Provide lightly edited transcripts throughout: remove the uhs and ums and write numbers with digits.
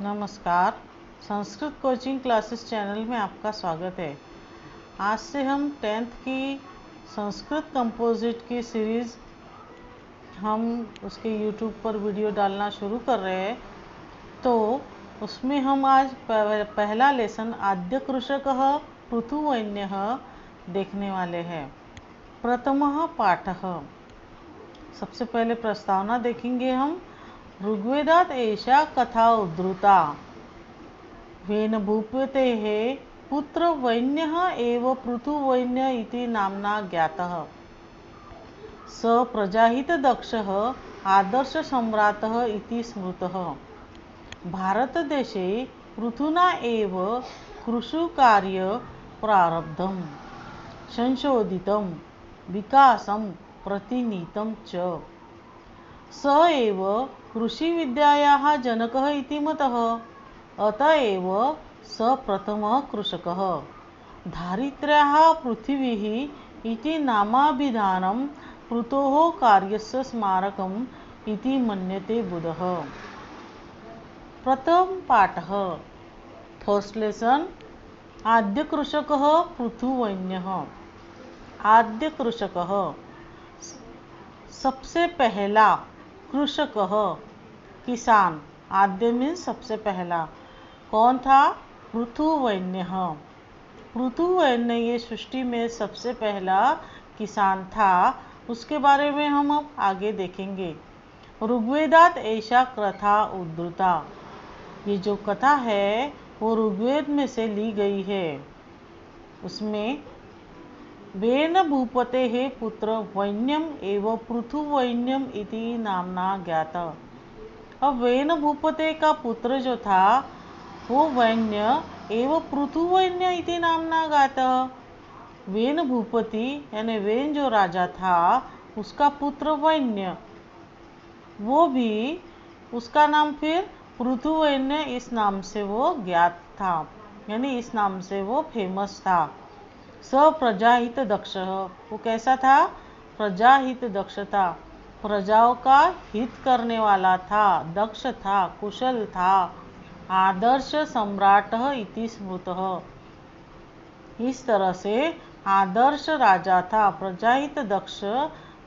नमस्कार। Sanskrit coaching classes channel में आपका स्वागत है। आज से हम 10th की संस्कृत कंपोजिट की सीरीज़ हम उसके YouTube पर वीडियो डालना शुरू कर रहे हैं। तो उसमें हम आज पहला लेसन आद्य कृषकः पृथुवैन्यः देखने वाले हैं। प्रथमः पाठः। सबसे पहले प्रस्तावना देखेंगे हम। ऋग्वेदात एषा कथा उद्धृता। वेन भूपतेः पुत्र वैन्यः एव पृथुवैन्य इति नाम्ना ज्ञातः। स प्रजाहितदक्षः आदर्शसम्राटः इति स्मृतः। भारतदेशे पृथुना एव कृषिकार्यं प्रारब्धं, संशोधितं, विकासं प्रतिनीतं च। स एव कृषिविद्यायाः जनकः इति मतः। अत एव स प्रथमः कृषकः। धारित्र्याः पृथिवीः इति नामाभिधानं पृथोः कार्यस्य स्मारकम् इति मन्यते बुधः। प्रथम पाठः। फर्स्ट लेसन आद्य कृषकः पृथुवैन्यः। आद्य कृषकः सबसे पहला, कृषकः किसान। आद्य मीन्स सबसे पहला। कौन था? पृथुवैन्यः। पृथुवैन्य ये सृष्टि में सबसे पहला किसान था। उसके बारे में हम अब आगे देखेंगे। ऋग्वेदात ऐसा कथा उद्धृता। ये जो कथा है वो ऋग्वेद में से ली गई है। उसमें वेन भूपतेः पुत्र वैन्यम एवं पृथुवैन्यम इति नामना ज्ञात। अब वेन भूपते का पुत्र जो था वो वैन्य एवं पृथुवैन्य इति नामना ज्ञात। वेन भूपति यानी वेन जो राजा था उसका पुत्र वैन्य, वो भी उसका नाम फिर पृथुवैन्य इस नाम से वो ज्ञात था, यानी इस नाम से वो फेमस था। स प्रजाहित दक्ष, वो कैसा था? प्रजाहित दक्ष था, प्रजाओं का हित करने वाला था, दक्ष था, कुशल था। आदर्श सम्राट इति स्मृतः, इस तरह से आदर्श राजा था। प्रजाहित दक्ष,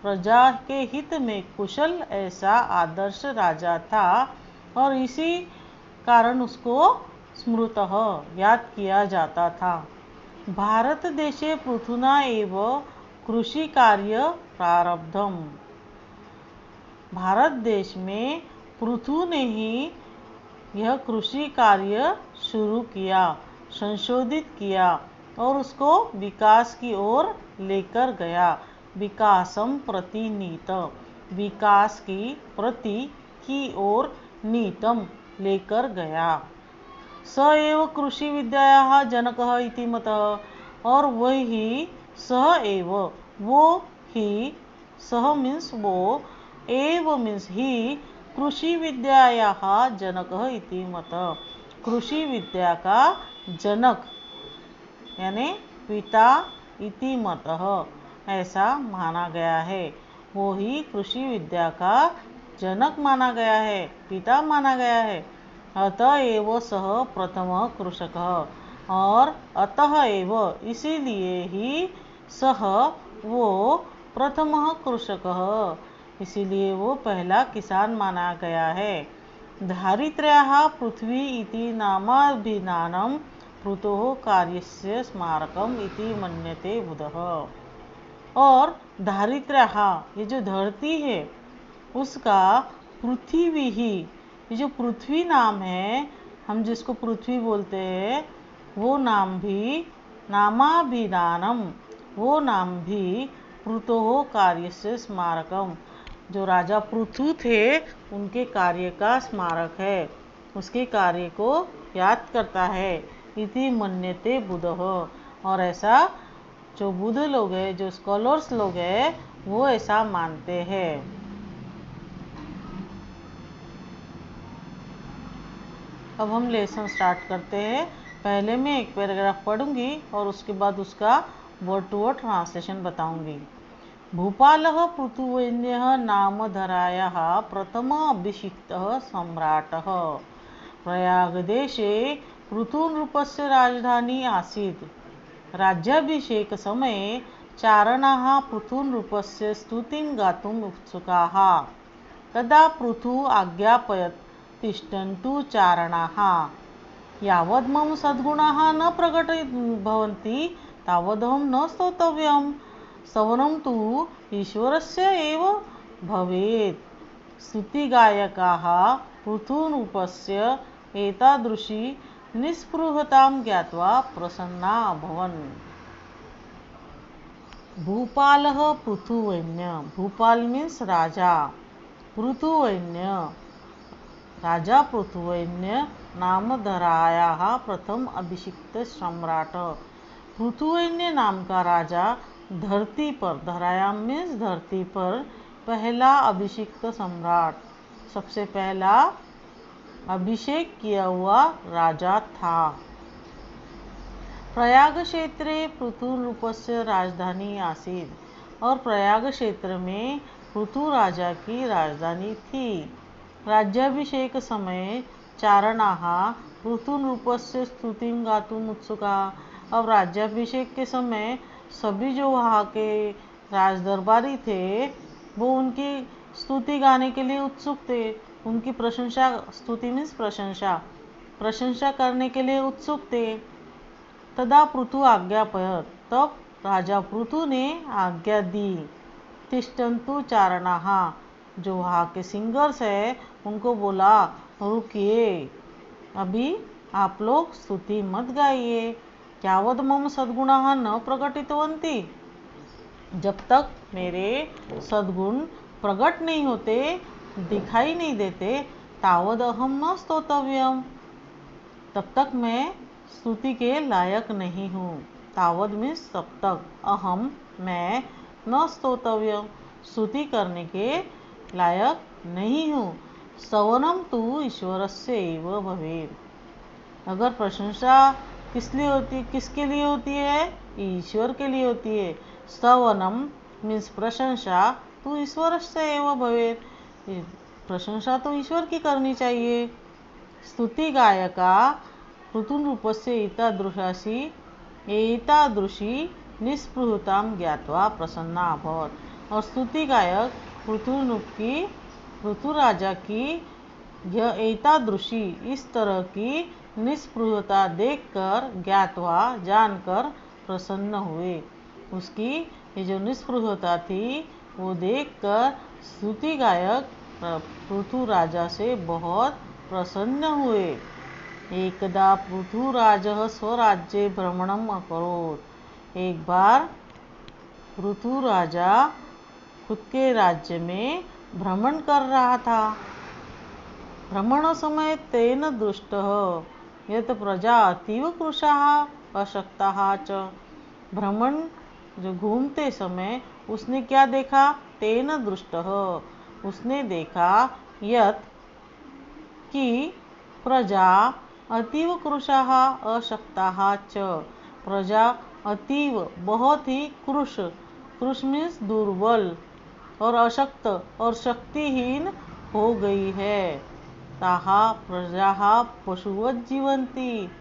प्रजा के हित में कुशल, ऐसा आदर्श राजा था और इसी कारण उसको स्मृतः याद किया जाता था। भारत देशे पृथुना एव कृषि कार्य प्रारब्धम। भारत देश में पृथु ने ही यह कृषि कार्य शुरू किया, संशोधित किया और उसको विकास की ओर लेकर गया। विकासम प्रतिनीत, विकास की प्रति की ओर, नीतम लेकर गया। स एव कृषि विद्यायाः जनकः इति मतः, और वही सह एव, वो ही, सह मीन्स वो, एव मीन्स ही, कृषि विद्यायाः जनकः इति मतः, कृषि विद्या का जनक यानी पिता इति मतः, ऐसा माना गया है। वो ही कृषि विद्या का जनक माना गया है, पिता माना गया है। अतः एव सह प्रथम कृषकः, और अतः एव इसीलिए ही सह वो प्रथमः कृषकः, इसीलिए वो पहला किसान माना गया है। धारित्र्याः पृथ्वी इति नामाभिधानं पृथोः कार्यस्य स्मारकम् इति मन्यते बुधः। और धारित्र्याः, ये जो धरती है उसका, पृथ्वी ही, ये जो पृथ्वी नाम है, हम जिसको पृथ्वी बोलते हैं, वो नाम भी, नामाभिधानम, वो नाम भी, पृथोः कार्यस्य स्मारकम, जो राजा पृथु थे उनके कार्य का स्मारक है, उसके कार्य को याद करता है। इति मन्यते बुधः, और ऐसा जो बुद्ध लोग हैं, जो स्कॉलर्स लोग हैं, वो ऐसा मानते हैं। अब हम लेसन स्टार्ट करते हैं। पहले मैं एक पैराग्राफ पढ़ूंगी और उसके बाद उसका वर्ड टू वर्ड ट्रांसलेशन बताऊंगी। भूपालः पृथुवैन्यः नामधरायाः प्रथम अभिषिक्तः सम्राटः। प्रयागदेशे पृथुनृपस्य राजधानी आसीत्। राज्याभिषेकसमये चारणाः पृथुनृपस्य स्तुतिं गातुम् उत्सुकाः। तदा पृथु आज्ञापयत्, तिष्ठन्तु चारणाः, यावद् मम सद्गुणाः न प्रकटीभवन्ति तावदहं न स्तोतव्यम्। स्तवनं तु ईश्वरस्य एव भवेत्। स्तुतिगायकाः पृथुनृपस्य एतादृशी निःस्पृहतां ज्ञात्वा प्रसन्ना अभवन्। भूपालः पृथुवैन्य। भूपाल मीन्स राजा। पृथुवैन्य, राजा पृथुवैन्य नामधरायाः प्रथम अभिषिक्त सम्राट। पृथुवैन्य नाम का राजा धरती पर, धरायाम मीन्स धरती पर, पहला अभिषिक्त सम्राट, सबसे पहला अभिषेक किया हुआ राजा था। प्रयाग क्षेत्रे पृथुनृपस्य राजधानी आसीत्। और प्रयाग क्षेत्र में पृथु राजा की राजधानी थी। राज्याभिषेक समय चारणाः पृथुनृपस्य स्तुतिं गातुम् उत्सुकाः। अब राज्याभिषेक के समय सभी जो वहाँ के राजदरबारी थे वो उनकी स्तुति गाने के लिए उत्सुक थे, उनकी प्रशंसा, स्तुति मीन्स प्रशंसा करने के लिए उत्सुक थे। तदा पृथु आज्ञापयत्, तब राजा पृथु ने आज्ञा दी। तिष्ठन्तु चारणाः, जो वहाँ के सिंगर्स है उनको बोला, रुकिए, अभी आप लोग स्तुति मत गाइए। यावद् मम सद्गुणाः न प्रकटितवन्ति, जब तक मेरे सद्गुण प्रकट नहीं होते, दिखाई नहीं देते, तावद अहम न स्तोतव्यम, तब तक मैं स्तुति के लायक नहीं हूँ। तावद मीन्स तब तक, अहम मैं, न स्तोतव्यम स्तुति करने के लायक नहीं हूँ। स्तवनम तु ईश्वरस्य एव भवेत्। अगर प्रशंसा किसके लिए होती है? ईश्वर के लिए होती है। स्तवनम मीन्स प्रशंसा, तु ईश्वरस्य एव भवेत्, प्रशंसा तो ईश्वर की करनी चाहिए। स्तुति गायका पृथुनृपस्य एतादृशी निःस्पृहतां ज्ञात्वा प्रसन्ना अभवत्। और स्तुति गायक पृथु राजा की यह एतादृशी, इस तरह की निःस्पृहता देखकर, ज्ञात्वा जानकर प्रसन्न हुए। उसकी ये जो निःस्पृहता थी वो देखकर स्तुति गायक पृथु राजा से बहुत प्रसन्न हुए। एकदा पृथुराजः स्वराज्ये भ्रमणम् अकरोत्। एक बार पृथु राजा खुद के राज्य में भ्रमण कर रहा था। भ्रमण समय तेन दृष्टः यत् प्रजा अतीव कृशाः अशक्ताः च। भ्रमण जो घूमते समय उसने क्या देखा? तेन दृष्टः, उसने देखा, यत् कि प्रजा अतीव कृशाः अशक्ताः च, प्रजा अतीव बहुत ही कृश मीन्स दुर्बल, और अशक्त और शक्तिहीन हो गई है। ताहा प्रजाः पशुवत् जीवन्ति,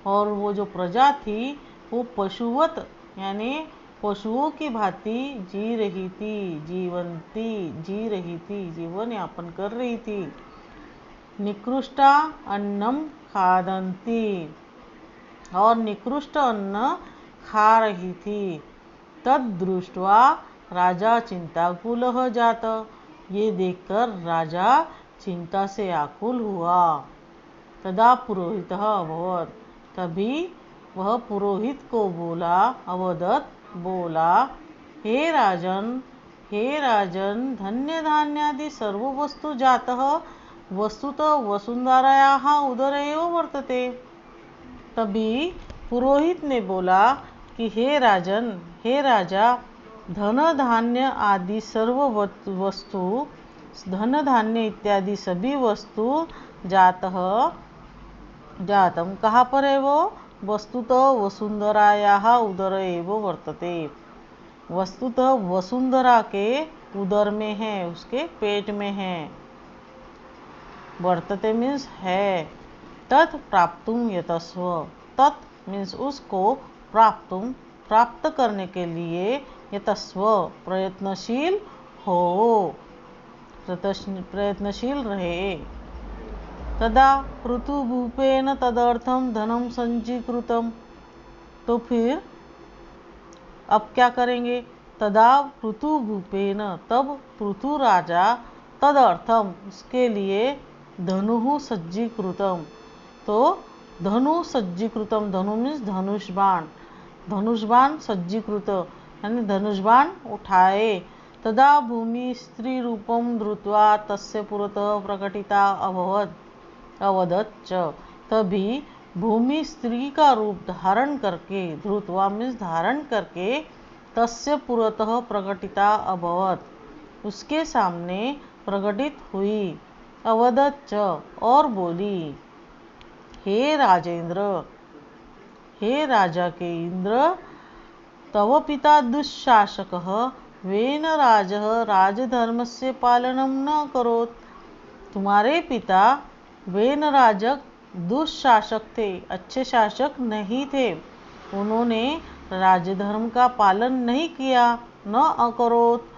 और वो जो प्रजा थी वो पशुवत यानी पशुओं की भांति जी रही थी, जीवन यापन कर रही थी। निकृष्टा अन्नम खादन्ति, और निकृष्ट अन्न खा रही थी। तद दृष्ट्वा राजा चिंताकुलः जात, ये देखकर राजा चिंता से आकुल हुआ। तदा पुरोहितः अभवत्, तभी वह पुरोहित को बोला, हे राजन, धन्य धान्यादि सर्व वस्तु जातः वस्तुतः वसुंधरायाः उदरे एव वर्तते। तभी पुरोहित ने बोला कि हे राजा, धन धान्य आदि सर्व वस्तु, धन धान्य इत्यादि सभी वस्तु जातम कहाँ पर है वो? वस्तुतः वसुंधरायाः उदर एव वर्तते, वस्तुतः वसुंधरा के उदर में है, उसके पेट में है। वर्तते मीन्स है, तत् प्राप्तुम यतस्व, तत् मीन्स उसको, प्राप्तुम प्राप्त करने के लिए, यतस्व प्रयत्नशील हो, प्रयत्नशील रहे। तदा पृथुभूपेन तदर्थम धनम संचीकृतम, तो फिर अब क्या करेंगे? तदा पृथुभूपेन, तब पृथु राजा, तदर्थम उसके लिए, धनु सज्जीकृतम, तो धनु सज्जीकृतम, धनु मीन्स धनुष बाण, धनुष बाण सज्जीकृत यानी धनुष बाण उठाए। तदा भूमि स्त्री रूपम धृत्वा तस्य पुरतः प्रकटिता अवदत् च, तभी भूमि स्त्री का रूप धारण करके, धृत्वा मीन्स धारण करके, तस्य पुरतः प्रकटिता अभवत, उसके सामने प्रकटित हुई, अवदत् च और बोली, हे राजेंद्र, हे राजा के इंद्र, तव पिता दुःशासकः वेन राजः राजधर्मस्य पालनं न करोत्, तुम्हारे पिता वेन राजक दुःशासक थे, अच्छे शासक नहीं थे, उन्होंने राजधर्म का पालन नहीं किया, न अकरोत्,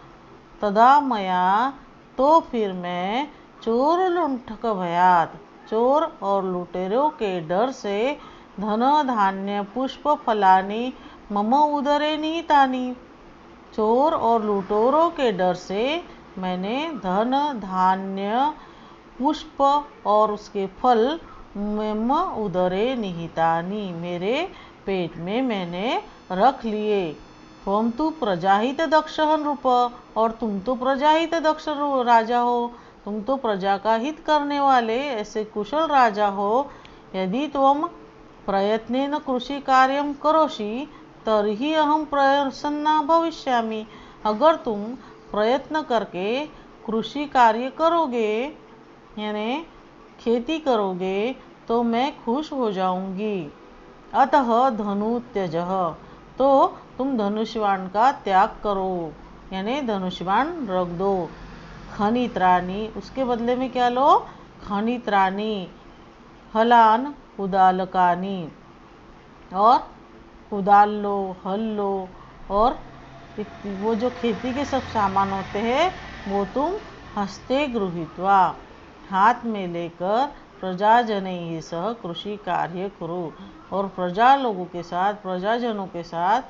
तदा मया, तो फिर मैं, चोर लुंठक भयात, चोर और लुटेरों के डर से, धन धान्य पुष्प फलानि मम उदरे निहितानि, चोर और लुटेरों के डर से मैंने धन धान्य पुष्प और उसके फल मम उदरे निहितानि, मेरे पेट में मैंने रख लिए। त्वं तु प्रजाहित दक्ष नृप, और तुम तो प्रजाहित दक्ष राजा हो, तुम तो प्रजा का हित करने वाले ऐसे कुशल राजा हो। यदि त्वं प्रयत्नेन कृषि कार्यं करोषि तर्हि अहं प्रसन्ना भविष्यामि, अगर तुम प्रयत्न करके कृषि कार्य करोगे यानी खेती करोगे तो मैं खुश हो जाऊंगी। अतः धनु त्यजः, तो तुम धनुष्यबाण का त्याग करो यानी धनुष्यबाण रख दो। खनित्राणी, उसके बदले में क्या लो? खनित्राणी, हलान उदालकानी, और कुदाल लो, हल लो, और वो जो खेती के सब सामान होते हैं वो तुम हस्ते गृहीत्वा, हाथ में लेकर, प्रजाजनैः सह कृषि कार्य करो, और प्रजा लोगों के साथ, प्रजाजनों के साथ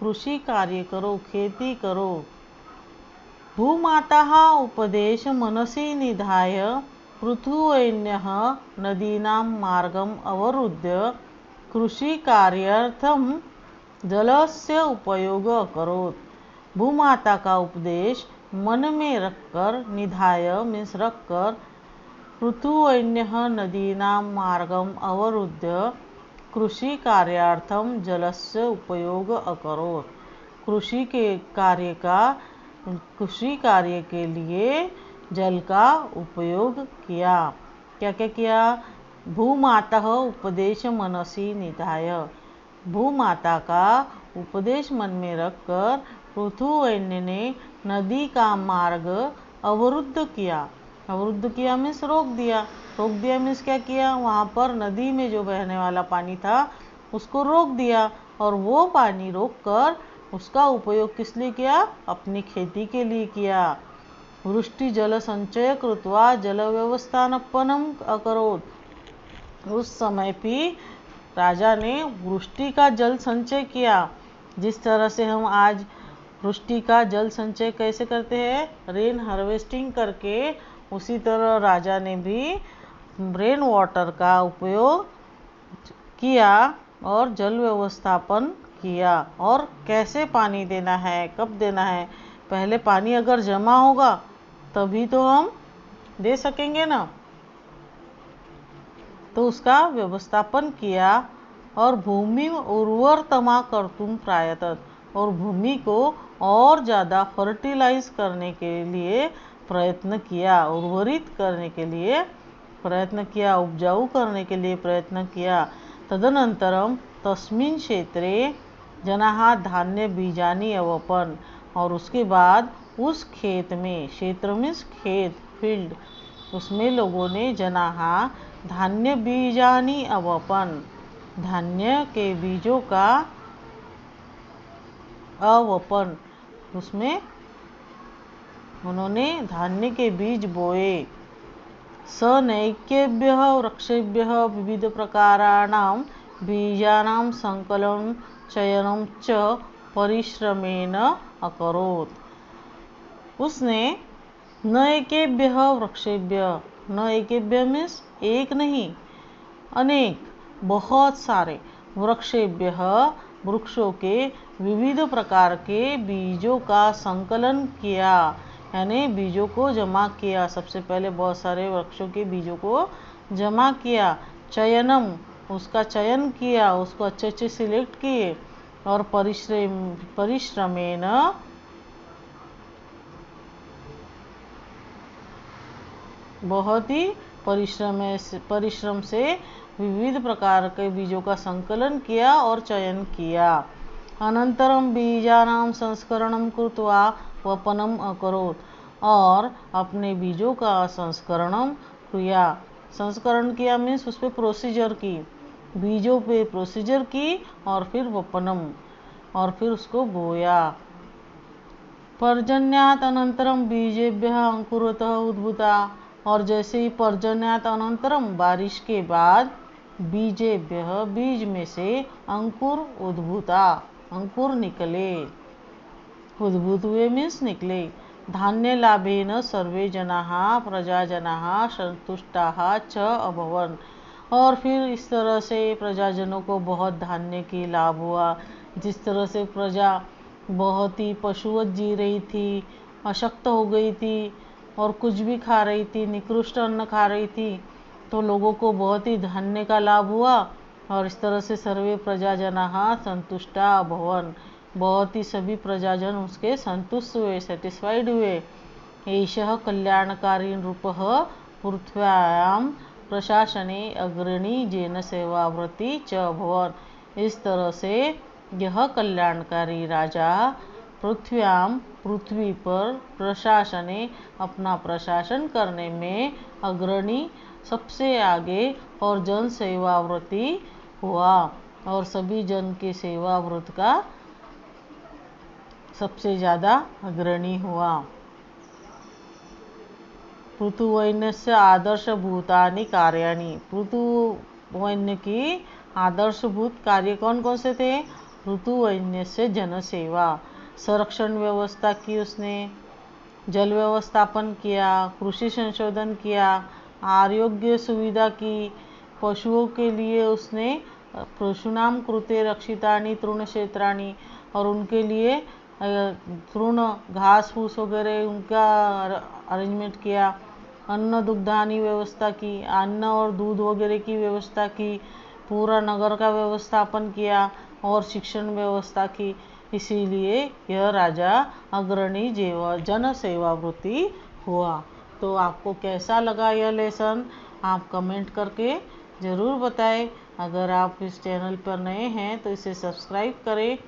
कृषि कार्य करो, खेती करो। भूमाताः उपदेश मनसि निधाय पृथुवैन्यः नदीनां मार्गम् अवरुद्ध्य कृषि कार्यार्थं जलस्य उपयोग करोत्। भूमाता का उपदेश मन में रखकर, निधाय मीन्स रखकर, पृथुवैन्यः नदीनां मार्गम् अवरुद्ध्य कृषि कार्यार्थम जलस्य उपयोग अकरोत्। कृषि कार्य के लिए जल का उपयोग किया। क्या क्या किया? भूमातः उपदेश मनसि निधाय, भूमाता का उपदेश मन में रखकर पृथुवैन्य ने नदी का मार्ग अवरुद्ध किया। अवरुद्ध किया मीन्स रोक दिया। रोक दिया मीन्स क्या किया? वहाँ पर नदी में जो बहने वाला पानी था उसको रोक दिया, और वो पानी रोक कर उसका उपयोग किस लिए किया? अपनी खेती के लिए किया। वृष्टि जल संचय कृत्वा जल व्यवस्थापनम अकरोत्। उस समय भी राजा ने वृष्टि का जल संचय किया। जिस तरह से हम आज वृष्टि का जल संचय कैसे करते हैं? रेन हार्वेस्टिंग करके, उसी तरह राजा ने भी रेन वाटर का उपयोग किया और जल व्यवस्थापन किया। और कैसे पानी देना है, कब देना है? पहले पानी अगर जमा होगा तभी तो हम दे सकेंगे ना। तो उसका व्यवस्थापन किया। और भूमि उर्वरतमा कर्तुम प्रायतत, और भूमि को और ज़्यादा फर्टिलाइज करने के लिए प्रयत्न किया, उर्वरित करने के लिए प्रयत्न किया, उपजाऊ करने के लिए प्रयत्न किया। तदनंतरम तस्मिन् क्षेत्रे जनाः धान्य बीजानि अवपन्, और उसके बाद उस खेत में, क्षेत्र मीन्स खेत, फील्ड, उसमें लोगों ने जनाः धान्य बीजानि अवपन, धान्य के बीजों का अवपन, उसमें उन्होंने धान्य के बीज बोए। सनैकेभ्यः वृक्षेभ्यः विविध प्रकाराणां बीजानां संकलनं चयनं च परिश्रमेण अकरोत्। उसने न एकेभ्यः वृक्षेभ्यः, न एकेभ्यः मीन्स एक नहीं, अनेक, बहुत सारे, वृक्षेभ्यः वृक्षों के विविध प्रकार के बीजों का संकलन किया, यानी बीजों को जमा किया। सबसे पहले बहुत सारे वृक्षों के बीजों को जमा किया। चयनम, उसका चयन किया, उसको अच्छे अच्छे सिलेक्ट किए। और परिश्रमेण, बहुत ही परिश्रम से विविध प्रकार के बीजों का संकलन किया और चयन किया। अनंतरम बीजानां संस्करणं कृत्वा वपनम अकरोत्, और अपने बीजों का संस्करणम किया। संस्करण किया मीन्स उस पर प्रोसीजर की, बीजों पे प्रोसीजर की, और फिर वपनम, और फिर उसको बोया। पर्जन्यात अनंतरम बीजेभ्यः अंकुरतः उद्भूता, और जैसे ही पर्जन्यात अनंतरम, बारिश के बाद, बीजेभ्यः बीज में से अंकुर उद्भूता, अंकुर निकले, उद्भूत हुए मीन्स निकले। धान्य लाभेन सर्वे जनाः प्रजाजनाः संतुष्टाः च अभवन्, और फिर इस तरह से प्रजाजनों को बहुत धान्य की लाभ हुआ। जिस तरह से प्रजा बहुत ही पशुवत जी रही थी, अशक्त हो गई थी और कुछ भी खा रही थी, निकृष्ट अन्न खा रही थी, तो लोगों को बहुत ही धान्य का लाभ हुआ। और इस तरह से सर्वे प्रजाजनाः संतुष्टा अभवन्, बहुत ही सभी प्रजाजन उसके संतुष्ट हुए, सेटिस्फाइड हुए। एषः कल्याणकारी नृपः पृथ्व्यां प्रशासने अग्रणी जेन सेवावृत्ति च अभवन्। इस तरह से यह कल्याणकारी राजा पृथ्वी पर प्रशासने, अपना प्रशासन करने में अग्रणी, सबसे आगे, और जन सेवावृत्ति हुआ, और सभी जन के सेवाव्रत का सबसे ज़्यादा अग्रणी हुआ। पृथुवैन्यस्य आदर्शभूतानि कार्याणि, पृथुवैन्य की आदर्शभूत कार्य कौन कौन से थे? पृथुवैन्यस्य जनसेवा, संरक्षण व्यवस्था की उसने, जल व्यवस्थापन किया, कृषि संशोधन किया, आरोग्य सुविधा की, पशुओं के लिए उसने पशूनां कृते रक्षितानि तृणक्षेत्राणि, और उनके लिए तृण घास फूस वगैरह उनका अरेंजमेंट किया। अन्न दुग्धानी व्यवस्था की, अन्न और दूध वगैरह की व्यवस्था की, पूरा नगर का व्यवस्थापन किया, और शिक्षण व्यवस्था की। इसीलिए यह राजा अग्रणी जन सेवावृत्ति हुआ। तो आपको कैसा लगा यह लेसन, आप कमेंट करके ज़रूर बताएं। अगर आप इस चैनल पर नए हैं तो इसे सब्सक्राइब करें।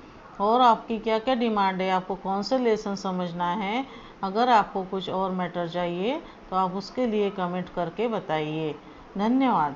और आपकी क्या क्या डिमांड है, आपको कौन से लेसन समझना है, अगर आपको कुछ और मैटर चाहिए तो आप उसके लिए कमेंट करके बताइए। धन्यवाद।